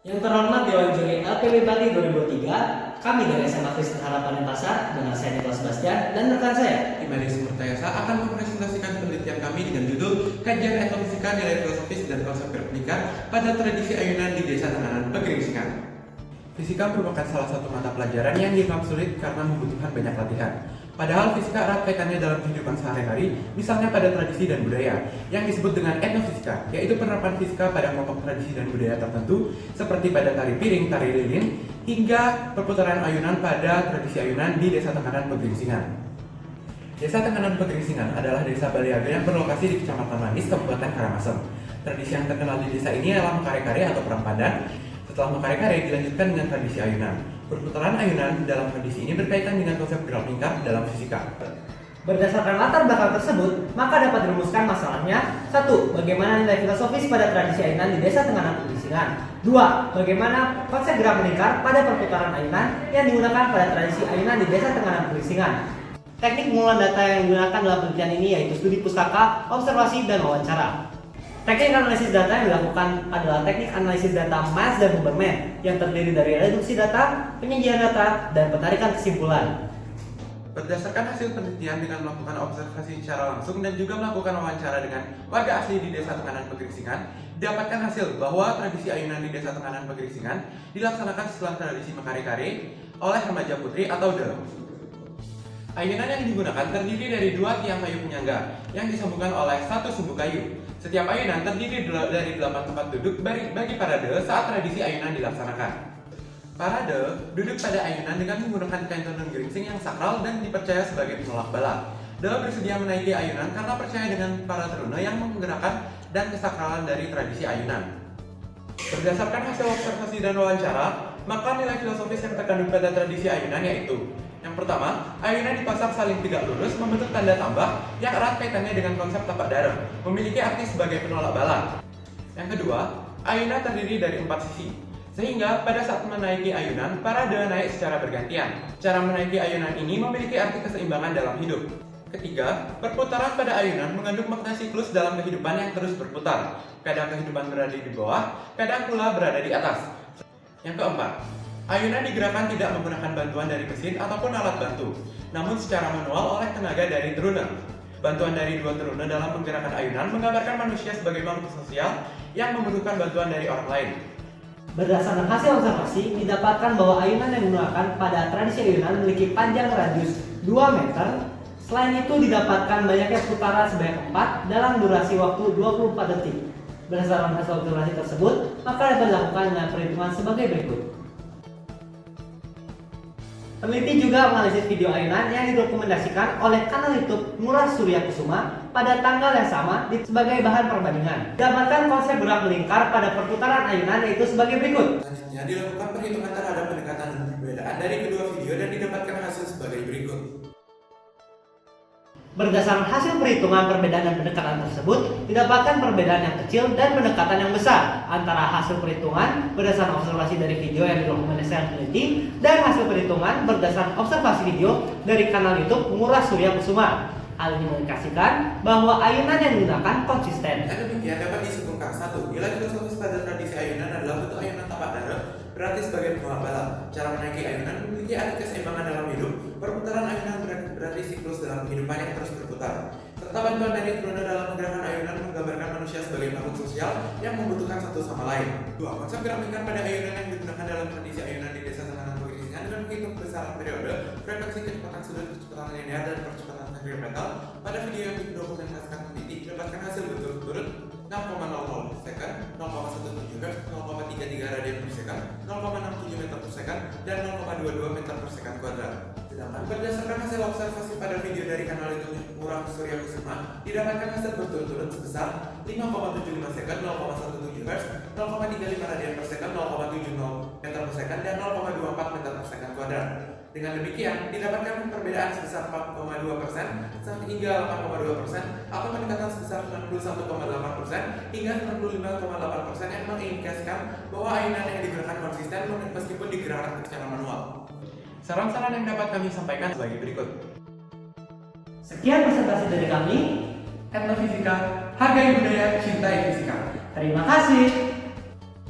Yang terhormat Dewan Juri LPB Bali 2023, kami dari SMA Kristen Harapan Denpasar dengan saya Nicholas Sebastian dan rekan saya Imadi Sumurtayasa akan mempresentasikan penelitian kami dengan judul Kajian Etnofisika Nilai Filosofis dan Konsep Pendidikan pada Tradisi Ayunan di Desa Tenganan Pegeringsingan. Fisika merupakan salah satu mata pelajaran yang dianggap sulit karena membutuhkan banyak latihan. Padahal fisika erat kaitannya dalam kehidupan sehari-hari, misalnya pada tradisi dan budaya, yang disebut dengan etnofisika, yaitu penerapan fisika pada kelompok tradisi dan budaya tertentu, seperti pada tari piring, tari lilin, hingga perputaran ayunan pada tradisi ayunan di Desa Tenganan Pegeringsingan. Desa Tenganan Pegeringsingan adalah desa Baliaga yang berlokasi di Kecamatan Manis, Kabupaten Karangasem. Tradisi yang terkenal di desa ini adalah mekare-kare atau perang pandan. Setelah mekare-kare dilanjutkan dengan tradisi ayunan. Perputaran ayunan dalam tradisi ini berkaitan dengan konsep gerak lingkar dalam fisika. Berdasarkan latar belakang tersebut, maka dapat dirumuskan masalahnya. 1. Bagaimana nilai filosofis pada tradisi ayunan di Desa Tenganan Pegeringsingan. 2. Bagaimana konsep gerak melingkar pada perputaran ayunan yang digunakan pada tradisi ayunan di Desa Tenganan Pegeringsingan. Teknik pengumpulan data yang digunakan dalam penelitian ini yaitu studi pustaka, observasi, dan wawancara. Teknik analisis data yang dilakukan adalah teknik analisis data Miles dan Huberman yang terdiri dari reduksi data, penyajian data, dan penarikan kesimpulan. Berdasarkan hasil penelitian dengan melakukan observasi secara langsung dan juga melakukan wawancara dengan warga asli di Desa Tenganan Pegeringsingan, didapatkan hasil bahwa tradisi ayunan di Desa Tenganan Pegeringsingan dilaksanakan setelah tradisi mekare-kare oleh remaja putri atau de. Ayunan yang digunakan terdiri dari 2 tiang kayu penyangga yang disambungkan oleh 1 sumbu kayu. Setiap ayunan terdiri dari 8 tempat duduk bagi parade saat tradisi ayunan dilaksanakan. Parade duduk pada ayunan dengan menggunakan kain tenun geringsing yang sakral dan dipercaya sebagai penolak bala. De bersedia menaiki ayunan karena percaya dengan para teruna yang menggerakkan dan kesakralan dari tradisi ayunan. Berdasarkan hasil observasi dan wawancara, maka nilai filosofis yang terkandung pada tradisi ayunan yaitu: yang pertama, ayunan dipasang saling tegak lurus membentuk tanda tambah yang erat kaitannya dengan konsep tapak darah, memiliki arti sebagai penolak bala. Yang kedua, ayunan terdiri dari 4 sisi, sehingga pada saat menaiki ayunan, parade naik secara bergantian. Cara menaiki ayunan ini memiliki arti keseimbangan dalam hidup. Ketiga, perputaran pada ayunan mengandung makna siklus dalam kehidupan yang terus berputar. Kadang kehidupan berada di bawah, kadang pula berada di atas. Yang keempat, ayunan digerakkan tidak menggunakan bantuan dari mesin ataupun alat bantu, namun secara manual oleh tenaga dari teruna. Bantuan dari 2 teruna dalam menggerakkan ayunan menggambarkan manusia sebagai makhluk sosial yang membutuhkan bantuan dari orang lain. Berdasarkan hasil observasi, didapatkan bahwa ayunan yang digunakan pada tradisi ayunan memiliki panjang radius 2 meter. Selain itu, didapatkan banyaknya putaran sebanyak 4 dalam durasi waktu 24 detik. Berdasarkan hasil observasi tersebut, maka dapat dilakukan dengan perhitungan sebagai berikut. Peneliti juga menganalisis video ayunan yang didokumentasikan oleh kanal YouTube Ngurah Surya Kusuma pada tanggal yang sama sebagai bahan perbandingan. Didapatkan konsep gerak melingkar pada perputaran ayunan yaitu sebagai berikut. Selanjutnya dilakukan perhitungan terhadap pendekatan dan perbedaan dari kedua video dan didapatkan hasil sebagai berikut. Berdasarkan hasil perhitungan perbedaan dan pendekatan tersebut, didapatkan perbedaan yang kecil dan pendekatan yang besar antara hasil perhitungan berdasarkan observasi dari video yang didokumentasikan peneliti dan hasil perhitungan berdasarkan observasi video dari kanal YouTube Ngurah Surya Kusuma. Hal ini mengindikasikan bahwa ayunan yang digunakan konsisten. Dan demikian dapat disimpulkan: 1. Nilai filosofis pada tradisi ayunan adalah bentuk ayunan tapak darah berarti sebagai penolak bala. Cara menaiki ayunan memiliki arti keseimbangan dalam hidup. Perputaran ayunan berarti siklus dalam kehidupan yang terus berputar. Serta bantuan dari teruna dalam menggerakkan ayunan menggambarkan manusia sebagai makhluk sosial yang membutuhkan satu sama lain. 2. Konsep gerak lingkar pada ayunan yang digunakan dalam tradisi ayunan di Desa Tenganan Pegeringsingan dengan menghitung besaran periode, frekuensi kecepatan sudut, kecepatan linear, dan percepatan sentripetal. Pada video yang didokumentasikan peneliti didapatkan hasil berturut-turut 0,00 second, 0,17 Hz, 0,33 radian per second, 0,67 meter per second, dan 0,22 meter per second kuadrat. Sedangkan berdasarkan hasil observasi pada video dari kanal YouTube Ngurah Surya Kusuma, didapatkan hasil berturut-turut sebesar 5,75 second, 0,17 Hz, 0,35 radian per second, 0,70 meter per second, dan 0,24 meter per second kuadrat. Dengan demikian, didapatkan perbedaan sebesar 4,2% hingga 8,2% atau peningkatan sebesar 91,8% hingga 95,8% yang mengindikasikan bahwa ayunan yang digunakan konsisten meskipun digerakkan secara manual. Saran-saran yang dapat kami sampaikan sebagai berikut. Sekian presentasi dari kami. Etnofisika, hargai budaya, cintai fisika. Terima kasih.